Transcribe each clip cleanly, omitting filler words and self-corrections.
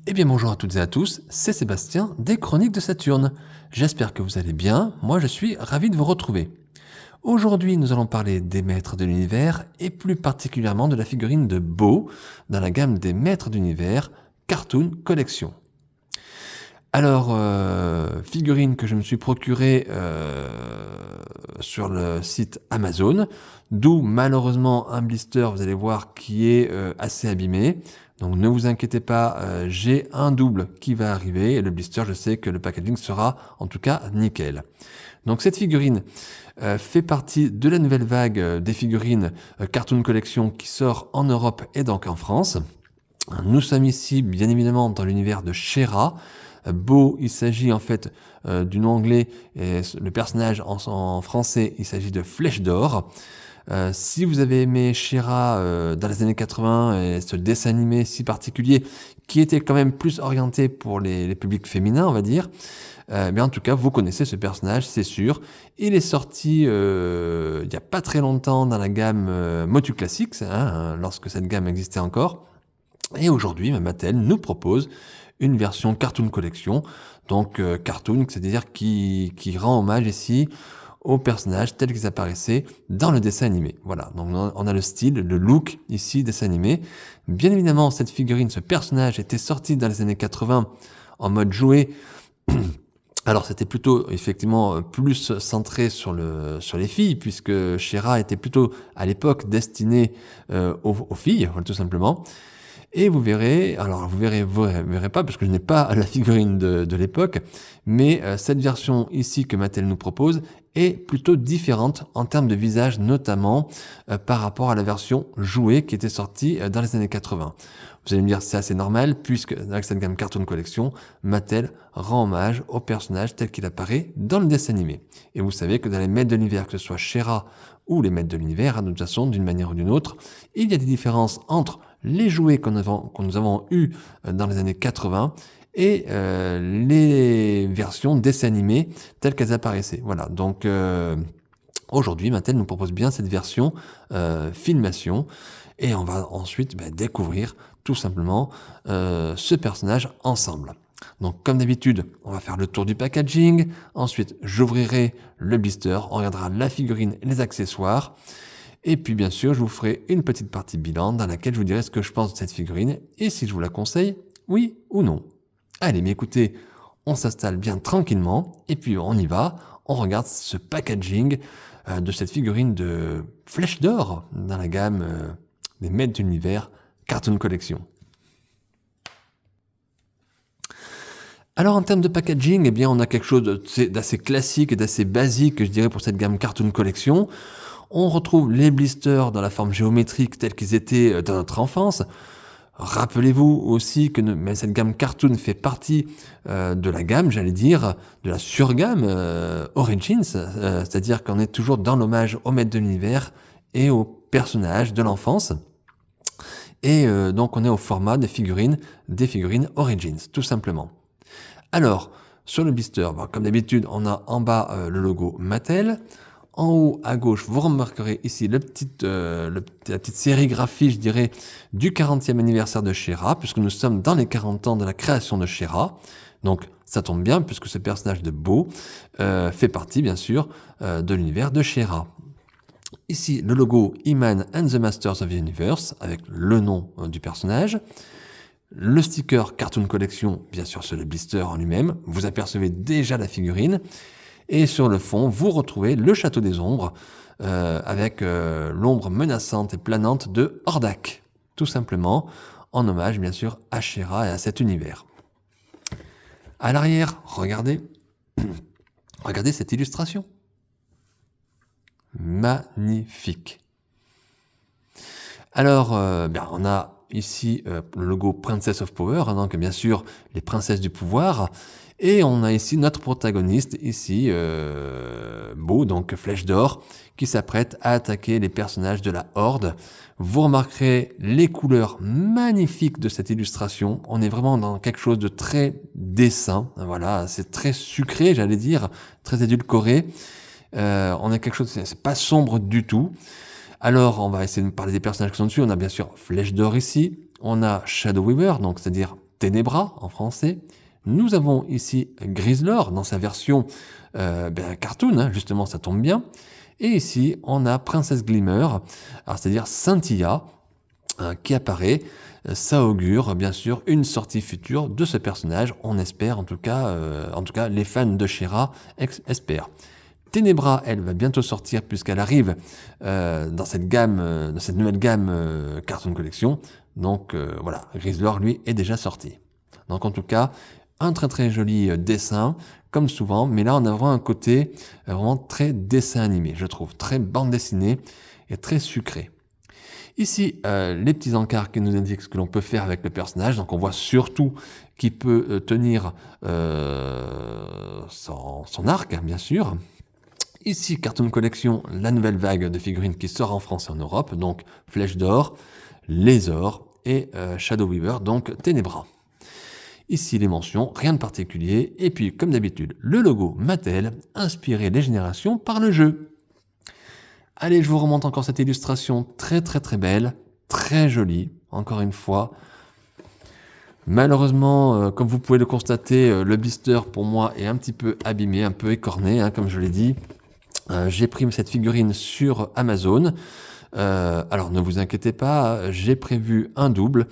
Eh bien bonjour à toutes et à tous, c'est Sébastien des Chroniques de Saturne. J'espère que vous allez bien, moi je suis ravi de vous retrouver. Aujourd'hui nous allons parler des maîtres de l'univers et plus particulièrement de la figurine de Bo dans la gamme des maîtres d'univers Cartoon Collection. Alors, figurine que je me suis procurée sur le site Amazon, d'où malheureusement un blister, vous allez voir, qui est assez abîmé. Donc ne vous inquiétez pas, j'ai un double qui va arriver et le blister, je sais que le packaging sera en tout cas nickel. Donc cette figurine fait partie de la nouvelle vague des figurines Cartoon Collection qui sort en Europe et donc en France. Nous sommes ici bien évidemment dans l'univers de She-Ra. Bo, il s'agit en fait du nom anglais et le personnage en français, il s'agit de Flèche d'Or. Si vous avez aimé She-Ra dans les années 80 et ce dessin animé si particulier qui était quand même plus orienté pour les publics féminins, on va dire, mais en tout cas, vous connaissez ce personnage, c'est sûr. Il est sorti il n'y a pas très longtemps dans la gamme Motu Classics, lorsque cette gamme existait encore. Et aujourd'hui, Mattel nous propose une version Cartoon Collection, donc cartoon, c'est-à-dire qui rend hommage ici aux personnages tels qu'ils apparaissaient dans le dessin animé. Voilà, donc on a le style, le look ici dessin animé. Bien évidemment, cette figurine, ce personnage était sorti dans les années 80 en mode jouet. Alors c'était plutôt effectivement plus centré sur les filles, puisque She-Ra était plutôt à l'époque destinée aux filles, tout simplement. Et vous verrez pas parce que je n'ai pas la figurine de l'époque, mais cette version ici que Mattel nous propose est plutôt différente en termes de visage, notamment par rapport à la version jouée qui était sortie dans les années 80. Vous allez me dire c'est assez normal puisque avec cette gamme Cartoon Collection, Mattel rend hommage au personnage tel qu'il apparaît dans le dessin animé. Et vous savez que dans les maîtres de l'univers, que ce soit She-Ra ou les maîtres de l'univers, de toute façon, d'une manière ou d'une autre, il y a des différences entre les jouets que nous avons eus dans les années 80 et les versions dessin animées telles qu'elles apparaissaient. Voilà, donc aujourd'hui, Mattel nous propose bien cette version filmation et on va ensuite découvrir tout simplement ce personnage ensemble. Donc comme d'habitude, on va faire le tour du packaging, ensuite j'ouvrirai le blister, on regardera la figurine et les accessoires. Et puis bien sûr, je vous ferai une petite partie bilan dans laquelle je vous dirai ce que je pense de cette figurine et si je vous la conseille, oui ou non. Allez, mais écoutez, on s'installe bien tranquillement et puis on y va, on regarde ce packaging de cette figurine de Flèche d'Or dans la gamme des maîtres de l'univers Cartoon Collection. Alors en termes de packaging, eh bien on a quelque chose d'assez classique et d'assez basique, je dirais, pour cette gamme Cartoon Collection. On retrouve les blisters dans la forme géométrique tels qu'ils étaient dans notre enfance. Rappelez-vous aussi que cette gamme Cartoon fait partie de la gamme, j'allais dire, de la surgamme Origins, c'est-à-dire qu'on est toujours dans l'hommage au maître de l'univers et aux personnages de l'enfance. Et donc on est au format des figurines Origins, tout simplement. Alors, sur le blister, comme d'habitude, on a en bas le logo Mattel. En haut à gauche, vous remarquerez ici la petite sérigraphie, je dirais, du 40e anniversaire de She-Ra, puisque nous sommes dans les 40 ans de la création de She-Ra. Donc ça tombe bien, puisque ce personnage de Bo fait partie, bien sûr, de l'univers de She-Ra. Ici, le logo He-Man and the Masters of the Universe, avec le nom du personnage. Le sticker Cartoon Collection, bien sûr, sur le blister en lui-même. Vous apercevez déjà la figurine. Et sur le fond, vous retrouvez le Château des Ombres, avec l'ombre menaçante et planante de Hordak, tout simplement, en hommage bien sûr à She-Ra et à cet univers. À l'arrière, regardez, regardez cette illustration. Magnifique. Alors, on a ici le logo Princess of Power, donc bien sûr les princesses du pouvoir. Et on a ici notre protagoniste, ici, Bo, donc Flèche d'Or, qui s'apprête à attaquer les personnages de la Horde. Vous remarquerez les couleurs magnifiques de cette illustration. On est vraiment dans quelque chose de très dessin. Voilà, c'est très sucré, j'allais dire, très édulcoré. On a quelque chose, c'est pas sombre du tout. Alors, on va essayer de parler des personnages qui sont dessus. On a bien sûr Flèche d'Or ici. On a Shadow Weaver, donc c'est-à-dire Ténébra en français. Nous avons ici Griselor dans sa version cartoon, hein, justement ça tombe bien. Et ici on a Princesse Glimmer, c'est-à-dire Scintilla, qui apparaît. Ça augure bien sûr une sortie future de ce personnage, on espère en tout cas les fans de She-Ra espèrent. Ténébra, elle va bientôt sortir puisqu'elle arrive dans cette nouvelle gamme Cartoon Collection. Donc voilà, Griselor lui est déjà sorti. Donc en tout cas, un très très joli dessin, comme souvent, mais là on a vraiment un côté vraiment très dessin animé, je trouve, très bande dessinée et très sucré. Ici, les petits encarts qui nous indiquent ce que l'on peut faire avec le personnage. Donc on voit surtout qu'il peut tenir son arc, hein, bien sûr. Ici, Cartoon Collection, la nouvelle vague de figurines qui sort en France et en Europe. Donc Flèche d'Or, Lézor et Shadow Weaver, donc Ténébra. Ici, les mentions, rien de particulier. Et puis, comme d'habitude, le logo Mattel, inspiré les générations par le jeu. Allez, je vous remonte encore cette illustration très très très belle, très jolie, encore une fois. Malheureusement, comme vous pouvez le constater, le blister pour moi est un petit peu abîmé, un peu écorné, hein, comme je l'ai dit. J'ai pris cette figurine sur Amazon. Alors ne vous inquiétez pas, j'ai prévu un double.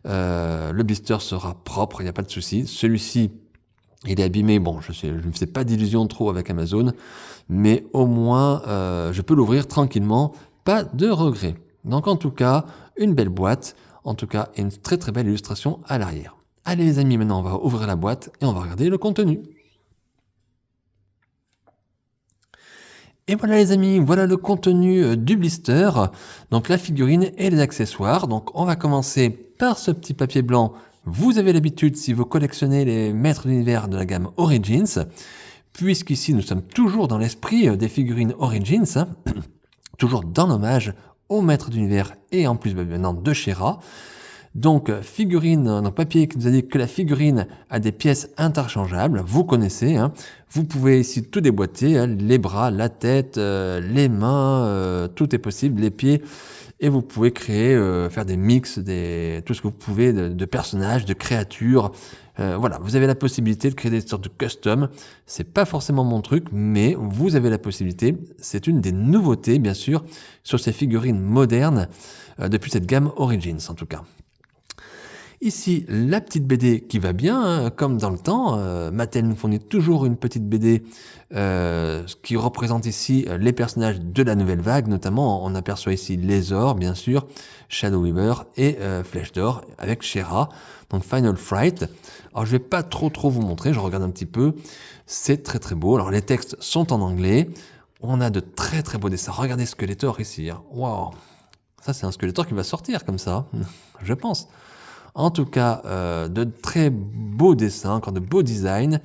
Le blister sera propre, il n'y a pas de souci. Celui-ci, il est abîmé. Bon, je ne me fais pas d'illusions trop avec Amazon, mais au moins, je peux l'ouvrir tranquillement, pas de regret. Donc en tout cas, une belle boîte, en tout cas, et une très très belle illustration à l'arrière. Allez les amis, maintenant on va ouvrir la boîte et on va regarder le contenu. Et voilà les amis, voilà le contenu du blister, donc la figurine et les accessoires. Donc on va commencer par ce petit papier blanc. Vous avez l'habitude, si vous collectionnez les maîtres d'univers de la gamme Origins, puisqu'ici nous sommes toujours dans l'esprit des figurines Origins, hein, toujours dans l'hommage aux maîtres d'univers et en plus maintenant de She-Ra. Donc figurine, donc papier qui nous a dit que la figurine a des pièces interchangeables, vous connaissez, hein. Vous pouvez ici tout déboîter, hein, les bras, la tête, les mains, tout est possible, les pieds, et vous pouvez créer, faire des mix, tout ce que vous pouvez de personnages, de créatures. Voilà, vous avez la possibilité de créer des sortes de custom. C'est pas forcément mon truc, mais vous avez la possibilité. C'est une des nouveautés, bien sûr, sur ces figurines modernes depuis cette gamme Origins, en tout cas. Ici, la petite BD qui va bien, hein, comme dans le temps. Mattel nous fournit toujours une petite BD qui représente ici les personnages de la nouvelle vague. Notamment, on aperçoit ici Lézor, bien sûr, Shadow Weaver et Flèche d'Or avec She-Ra. Donc Final Fright. Alors je vais pas trop vous montrer, je regarde un petit peu. C'est très très beau. Alors les textes sont en anglais. On a de très très beaux dessins. Regardez Skeletor ici. Hein. Wow. Ça c'est un Skeletor qui va sortir comme ça, je pense. En tout cas, de très beaux dessins, encore de beaux designs.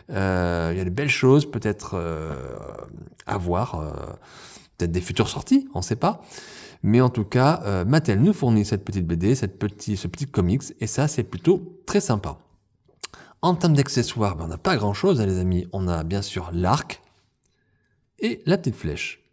Il y a de belles choses peut-être à voir. Peut-être des futures sorties, on ne sait pas. Mais en tout cas, Mattel nous fournit cette petite BD, ce petit comics, et ça, c'est plutôt très sympa. En termes d'accessoires, on n'a pas grand-chose, hein, les amis. On a bien sûr l'arc et la petite flèche.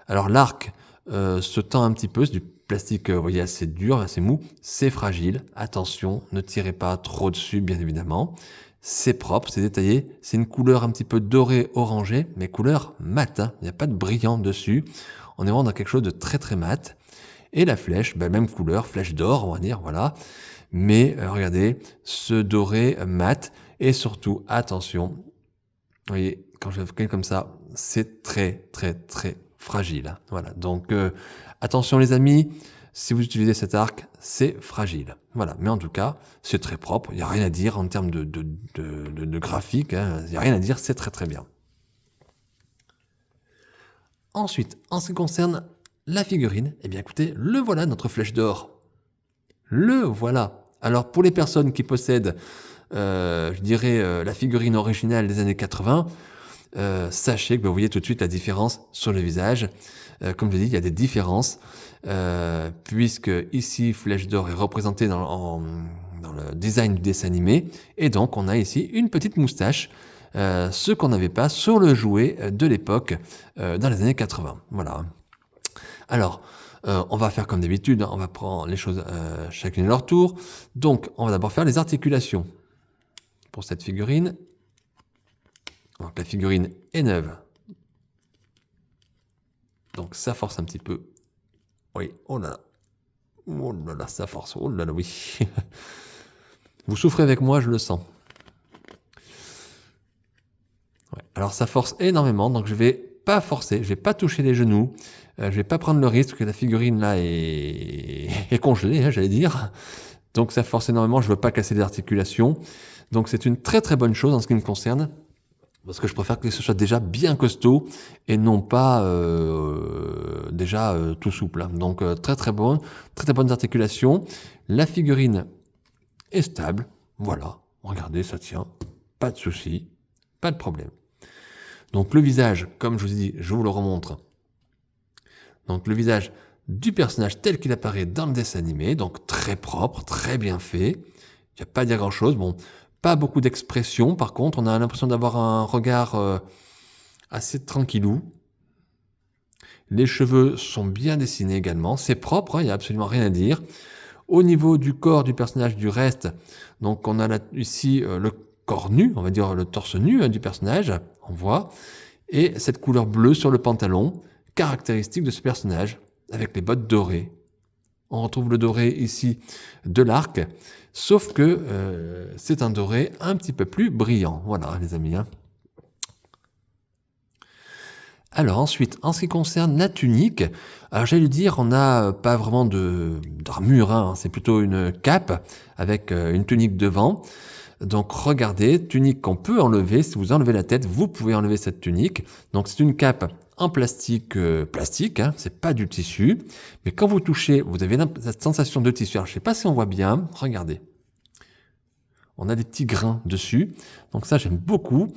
Alors l'arc se tend un petit peu, c'est du plastique, vous voyez, assez dur, assez mou. C'est fragile, attention, ne tirez pas trop dessus, bien évidemment. C'est propre, c'est détaillé, c'est une couleur un petit peu dorée, orangée, mais couleur mat, hein. Il n'y a pas de brillant dessus. On est vraiment dans quelque chose de très très mat. Et la flèche, même couleur, flèche d'or, on va dire, voilà. Mais regardez, ce doré mat, et surtout, attention, vous voyez, quand je le fais comme ça, c'est très très très fragile. Hein. Voilà, donc attention les amis, si vous utilisez cet arc, c'est fragile. Voilà, mais en tout cas, c'est très propre, il n'y a rien à dire en termes de graphique, hein. Il n'y a rien à dire, c'est très très bien. Ensuite, en ce qui concerne la figurine, eh bien écoutez, le voilà notre flèche d'or. Le voilà. Alors pour les personnes qui possèdent, je dirais, la figurine originale des années 80, sachez que vous voyez tout de suite la différence sur le visage. Comme je l'ai dit, il y a des différences, puisque ici, Flèche d'Or est représentée dans le design du dessin animé, et donc on a ici une petite moustache, ce qu'on n'avait pas sur le jouet de l'époque, dans les années 80. Voilà. Alors, On va faire comme d'habitude, hein, on va prendre les choses chacune à leur tour. Donc, on va d'abord faire les articulations pour cette figurine. Donc, la figurine est neuve. Donc, ça force un petit peu. Oui, oh là là. Oh là là, ça force. Oh là là, oui. Vous souffrez avec moi, je le sens. Ouais. Alors, ça force énormément, donc je vais pas forcer, je vais pas toucher les genoux, je vais pas prendre le risque que la figurine là est congelée, hein, j'allais dire. Donc ça force énormément, je veux pas casser les articulations. Donc c'est une très très bonne chose en ce qui me concerne, parce que je préfère que ce soit déjà bien costaud et non pas déjà tout souple. Donc très très bonnes articulations. La figurine est stable, voilà. Regardez, ça tient, pas de souci, pas de problème. Donc le visage, comme je vous ai dit, je vous le remontre. Donc le visage du personnage tel qu'il apparaît dans le dessin animé, donc très propre, très bien fait. Il n'y a pas à dire grand-chose. Bon, pas beaucoup d'expression, par contre, on a l'impression d'avoir un regard assez tranquillou. Les cheveux sont bien dessinés également, c'est propre, hein, il n'y a absolument rien à dire. Au niveau du corps du personnage, du reste, donc on a là, ici le corps nu, on va dire le torse nu du personnage, on voit, et cette couleur bleue sur le pantalon, caractéristique de ce personnage, avec les bottes dorées. On retrouve le doré ici de l'arc, sauf que c'est un doré un petit peu plus brillant. Voilà les amis. Hein. Alors ensuite, en ce qui concerne la tunique, alors j'allais dire, on n'a pas vraiment d'armure, hein, c'est plutôt une cape avec une tunique devant. Donc regardez, tunique qu'on peut enlever, si vous enlevez la tête, vous pouvez enlever cette tunique. Donc c'est une cape en plastique, hein, c'est pas du tissu, mais quand vous touchez, vous avez cette sensation de tissu. Alors je sais pas si on voit bien, regardez. On a des petits grains dessus, donc ça j'aime beaucoup.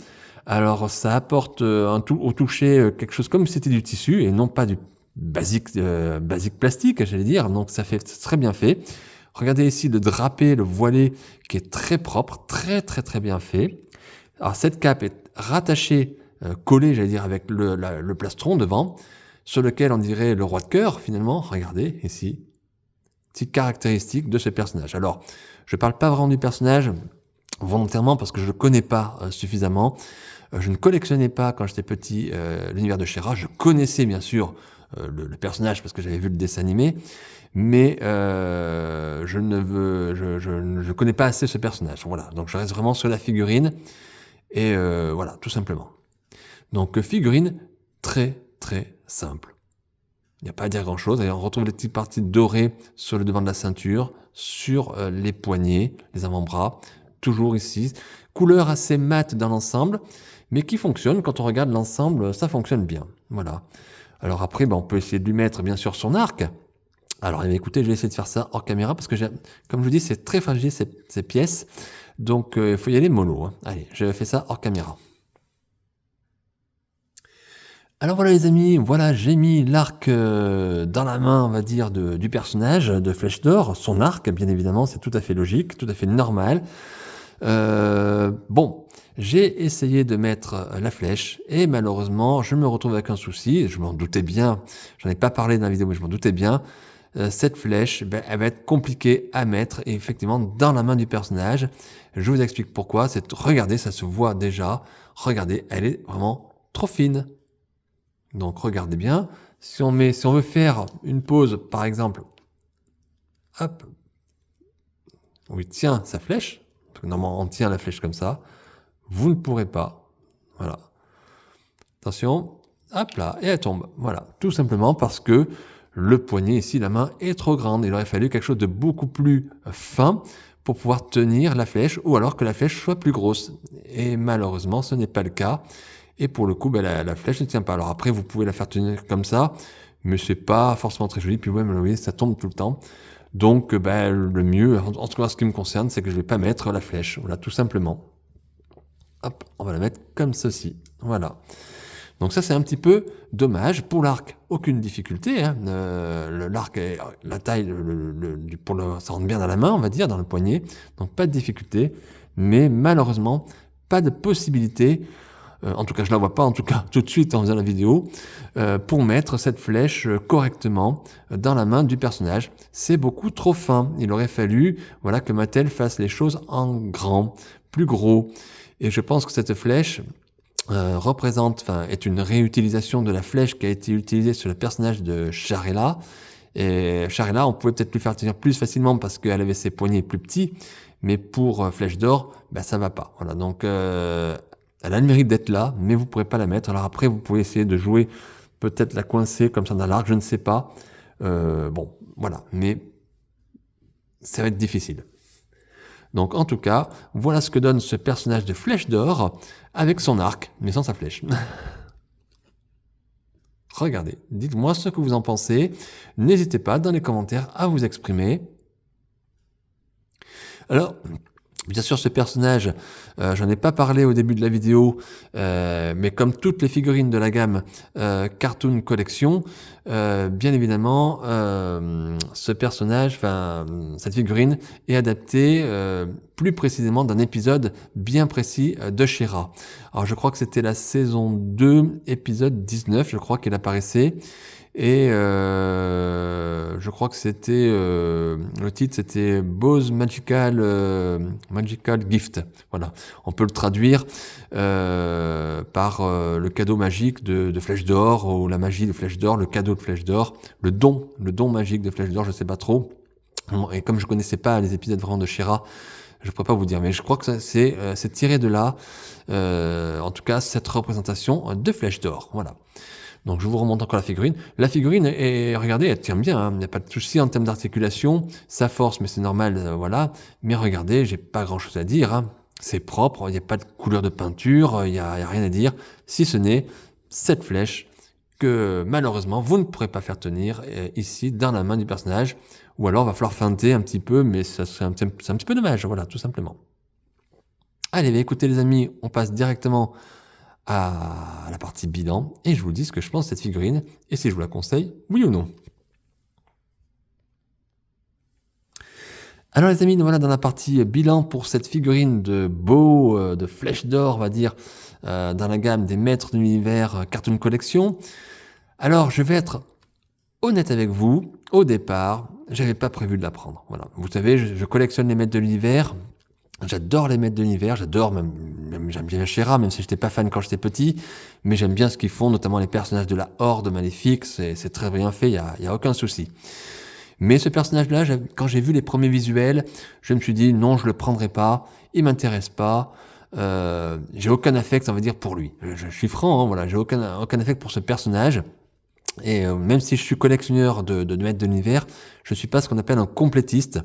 Alors ça apporte au toucher quelque chose comme si c'était du tissu et non pas du basique plastique, j'allais dire. Donc ça fait très bien fait. Regardez ici le drapé, le voilé qui est très propre, très très très bien fait. Alors cette cape est rattachée, collée, j'allais dire, avec le plastron devant, sur lequel on dirait le roi de cœur finalement. Regardez ici, petite caractéristique de ce personnage. Alors je parle pas vraiment du personnage volontairement parce que je le connais pas suffisamment. Je ne collectionnais pas quand j'étais petit l'univers de She-Ra. Je connaissais bien sûr le personnage parce que j'avais vu le dessin animé, mais je ne connais pas assez ce personnage. Voilà, donc je reste vraiment sur la figurine et voilà, tout simplement. Donc figurine très très simple. Il n'y a pas à dire grand-chose. D'ailleurs, on retrouve les petites parties dorées sur le devant de la ceinture, sur les poignets, les avant-bras, toujours ici. Couleur assez mate dans l'ensemble, mais qui fonctionne. Quand on regarde l'ensemble, ça fonctionne bien. Voilà. Alors après, on peut essayer de lui mettre, bien sûr, son arc. Alors, écoutez, je vais essayer de faire ça hors caméra, parce que, comme je vous dis, c'est très fragile, ces pièces. Donc, il faut y aller mollo. Hein. Allez, je fais ça hors caméra. Alors voilà les amis, voilà j'ai mis l'arc dans la main, on va dire, du personnage de Flèche d'Or, son arc, bien évidemment, c'est tout à fait logique, tout à fait normal. Bon, j'ai essayé de mettre la flèche et malheureusement, je me retrouve avec un souci, je m'en doutais bien, j'en ai pas parlé dans la vidéo, mais je m'en doutais bien. Cette flèche, elle va être compliquée à mettre et effectivement dans la main du personnage. Je vous explique pourquoi. Regardez, ça se voit déjà. Regardez, elle est vraiment trop fine. Donc regardez bien, si on veut faire une pause, par exemple, hop, où il tient sa flèche, normalement on tient la flèche comme ça, vous ne pourrez pas, voilà. Attention, hop là, et elle tombe, voilà, tout simplement parce que le poignet ici, la main est trop grande, il aurait fallu quelque chose de beaucoup plus fin pour pouvoir tenir la flèche, ou alors que la flèche soit plus grosse, et malheureusement ce n'est pas le cas. Et pour le coup, la flèche ne tient pas. Alors après, vous pouvez la faire tenir comme ça, mais c'est pas forcément très joli. Puis ouais, vous voyez, ça tombe tout le temps. Donc, le mieux, en tout cas, en ce qui me concerne, c'est que je vais pas mettre la flèche. Voilà, tout simplement. Hop, on va la mettre comme ceci. Voilà. Donc ça, c'est un petit peu dommage. Pour l'arc, aucune difficulté. Hein. L'arc, la taille, ça rentre bien dans la main, on va dire, dans le poignet. Donc pas de difficulté. Mais malheureusement, pas de possibilité en tout cas je la vois pas en tout cas tout de suite en faisant la vidéo, pour mettre cette flèche correctement dans la main du personnage. C'est beaucoup trop fin. Il aurait fallu voilà, que Mattel fasse les choses en grand, plus gros. Et je pense que cette flèche est une réutilisation de la flèche qui a été utilisée sur le personnage de Sharela. Et Sharela, on pouvait peut-être lui faire tenir plus facilement parce qu'elle avait ses poignets plus petits, mais pour Flèche d'Or, ça va pas. Voilà, donc elle a le mérite d'être là, mais vous pourrez pas la mettre. Alors après, vous pouvez essayer de jouer, peut-être la coincer comme ça dans l'arc, je ne sais pas. Bon, voilà, mais ça va être difficile. Donc en tout cas, voilà ce que donne ce personnage de Flèche d'Or avec son arc, mais sans sa flèche. Regardez, dites-moi ce que vous en pensez. N'hésitez pas dans les commentaires à vous exprimer. Alors, bien sûr, ce personnage, j'en ai pas parlé au début de la vidéo, mais comme toutes les figurines de la gamme Cartoon Collection, bien évidemment, ce personnage, cette figurine est adaptée plus précisément d'un épisode bien précis de She-Ra. Alors, je crois que c'était la saison 2, épisode 19, je crois qu'il apparaissait. Et je crois que c'était le titre, c'était Bow's Magical Gift. Voilà, on peut le traduire par le cadeau magique de Flèche d'Or, ou la magie de Flèche d'Or, le cadeau de Flèche d'Or, le don magique de Flèche d'Or, je sais pas trop. Et comme je connaissais pas les épisodes vraiment de She-Ra, je pourrais pas vous dire, mais je crois que c'est tiré de là, en tout cas cette représentation de Flèche d'Or. Voilà. Donc je vous remonte encore la figurine. La figurine, regardez, elle tient bien, il n'y a pas de souci en termes d'articulation, ça force, mais c'est normal, voilà. Mais regardez, j'ai pas grand chose à dire, c'est propre, il n'y a pas de couleur de peinture, il n'y a rien à dire, si ce n'est cette flèche que malheureusement vous ne pourrez pas faire tenir ici dans la main du personnage, ou alors il va falloir feinter un petit peu, mais c'est un petit peu dommage, voilà, tout simplement. Allez, écoutez les amis, on passe directement à la partie bilan, et je vous dis ce que je pense de cette figurine, et si je vous la conseille, oui ou non. Alors les amis, voilà dans la partie bilan pour cette figurine de Bow, de Flèche d'Or, on va dire, dans la gamme des maîtres de l'univers Cartoon Collection. Alors je vais être honnête avec vous, au départ, j'avais pas prévu de la prendre. Voilà. Vous savez, je collectionne les maîtres de l'univers, j'adore les maîtres de l'univers, j'adore même j'aime bien She-Ra, même si j'étais pas fan quand j'étais petit, mais j'aime bien ce qu'ils font, notamment les personnages de la Horde maléfique, c'est très bien fait, il y a aucun souci. Mais ce personnage-là, quand j'ai vu les premiers visuels, je me suis dit non, je le prendrai pas, il m'intéresse pas, j'ai aucun affect, on va dire, pour lui. Je suis franc, voilà, j'ai aucun affect pour ce personnage. Et même si je suis collectionneur de maîtres de l'univers, je suis pas ce qu'on appelle un complétiste.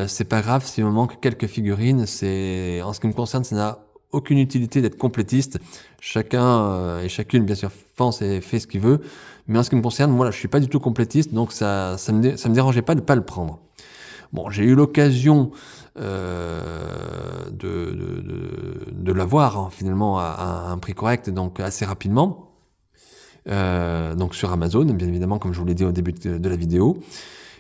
C'est pas grave s'il me manque quelques figurines, en ce qui me concerne, ça n'a aucune utilité d'être complétiste. Chacun et chacune, bien sûr, pense et fait ce qu'il veut. Mais en ce qui me concerne, voilà, je suis pas du tout complétiste, donc ça me dérangeait pas de pas le prendre. Bon, j'ai eu l'occasion de l'avoir finalement à un prix correct, donc assez rapidement. Donc sur Amazon, bien évidemment, comme je vous l'ai dit au début de la vidéo.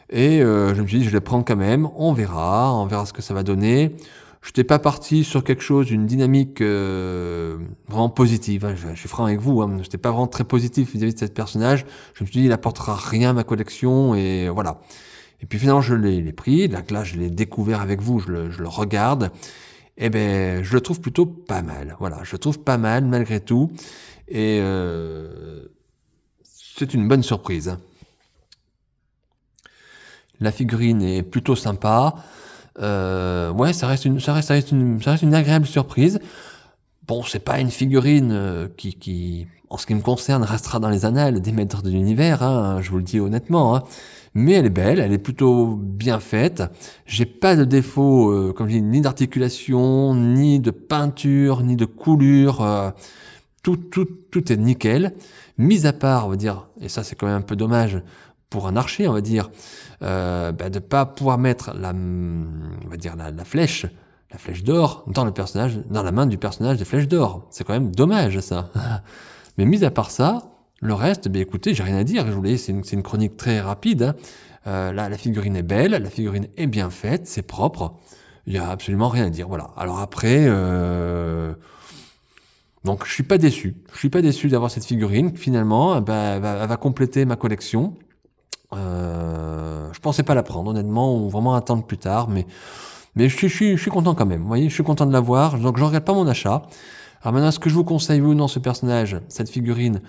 Et je me suis dit, je les prends quand même, on verra ce que ça va donner. Je n'étais pas parti sur quelque chose, une dynamique vraiment positive. Je suis franc avec vous, je n'étais pas vraiment très positif vis-à-vis de ce personnage. Je me suis dit, il n'apportera rien à ma collection, et voilà. Et puis finalement, je l'ai pris, là je l'ai découvert avec vous, je le regarde. Et je le trouve plutôt pas mal. Voilà, je le trouve pas mal malgré tout. Et c'est une bonne surprise. La figurine est plutôt sympa. Ouais, ça reste une agréable surprise. Bon, c'est pas une figurine qui, en ce qui me concerne, restera dans les annales des maîtres de l'univers, je vous le dis honnêtement. Mais elle est belle, elle est plutôt bien faite. J'ai pas de défaut, comme je dis, ni d'articulation, ni de peinture, ni de coulure. Tout est nickel. Mis à part, on va dire, et ça c'est quand même un peu dommage pour un archer, on va dire, de pas pouvoir mettre la flèche d'or dans la main du personnage de Flèche d'Or. C'est quand même dommage, ça. Mais mis à part ça, le reste, écoutez, j'ai rien à dire. Je vous l'ai dit, c'est une chronique très rapide. Là, la figurine est belle, la figurine est bien faite, c'est propre. Il y a absolument rien à dire. Voilà. Alors après, Donc je suis pas déçu. Je suis pas déçu d'avoir cette figurine. Finalement, elle va compléter ma collection. Je pensais pas la prendre, honnêtement, ou vraiment attendre plus tard, mais je suis content quand même. Vous voyez, je suis content de l'avoir, donc je regrette pas mon achat. Alors maintenant, est-ce que je vous conseille, vous, non, ce personnage, cette figurine?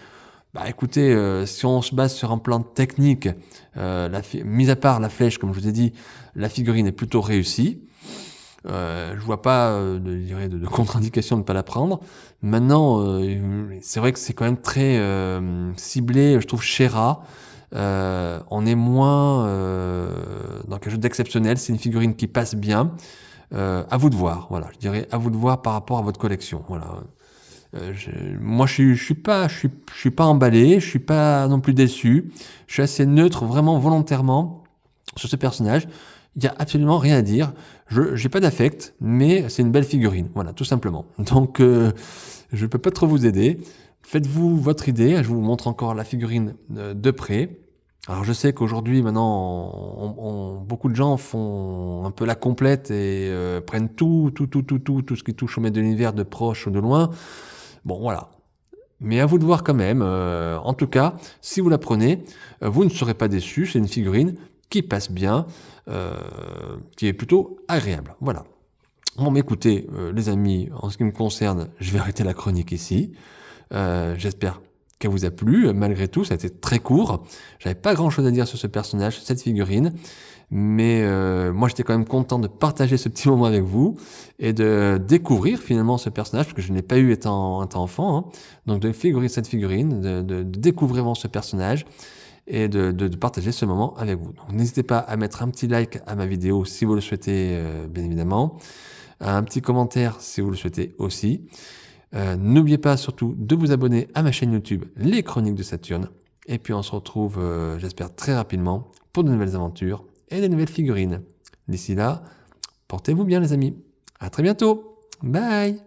Bah écoutez, si on se base sur un plan technique, mis à part la flèche, comme je vous ai dit, la figurine est plutôt réussie. Je vois pas de contre-indication de ne pas la prendre. Maintenant, c'est vrai que c'est quand même très ciblé, je trouve, Shera. On est moins dans quelque chose d'exceptionnel. C'est une figurine qui passe bien. À vous de voir. Voilà, je dirais à vous de voir par rapport à votre collection. Voilà. Moi, je suis pas emballé. Je suis pas non plus déçu. Je suis assez neutre, vraiment volontairement, sur ce personnage. Il y a absolument rien à dire. Je j'ai pas d'affect, mais c'est une belle figurine. Voilà, tout simplement. Donc, je peux pas trop vous aider. Faites-vous votre idée. Je vous montre encore la figurine de près. Alors je sais qu'aujourd'hui, maintenant, beaucoup de gens font un peu la complète et prennent tout ce qui touche au maître de l'univers de proche ou de loin. Bon, voilà. Mais à vous de voir quand même. En tout cas, si vous la prenez, vous ne serez pas déçus. C'est une figurine qui passe bien, euh, qui est plutôt agréable. Voilà. Bon, mais écoutez, les amis, en ce qui me concerne, je vais arrêter la chronique ici. J'espère qu'elle vous a plu. Malgré tout, ça a été très court. J'avais pas grand-chose à dire sur ce personnage, cette figurine. Mais moi, j'étais quand même content de partager ce petit moment avec vous et de découvrir finalement ce personnage, parce que je ne l'ai pas eu étant enfant. Hein. Donc de figurer cette figurine, de découvrir vraiment ce personnage et de partager ce moment avec vous. Donc n'hésitez pas à mettre un petit like à ma vidéo si vous le souhaitez, bien évidemment. Un petit commentaire si vous le souhaitez aussi. N'oubliez pas surtout de vous abonner à ma chaîne YouTube Les Chroniques de Saturne. Et puis on se retrouve, j'espère, très rapidement pour de nouvelles aventures et de nouvelles figurines. D'ici là, portez-vous bien les amis. À très bientôt. Bye.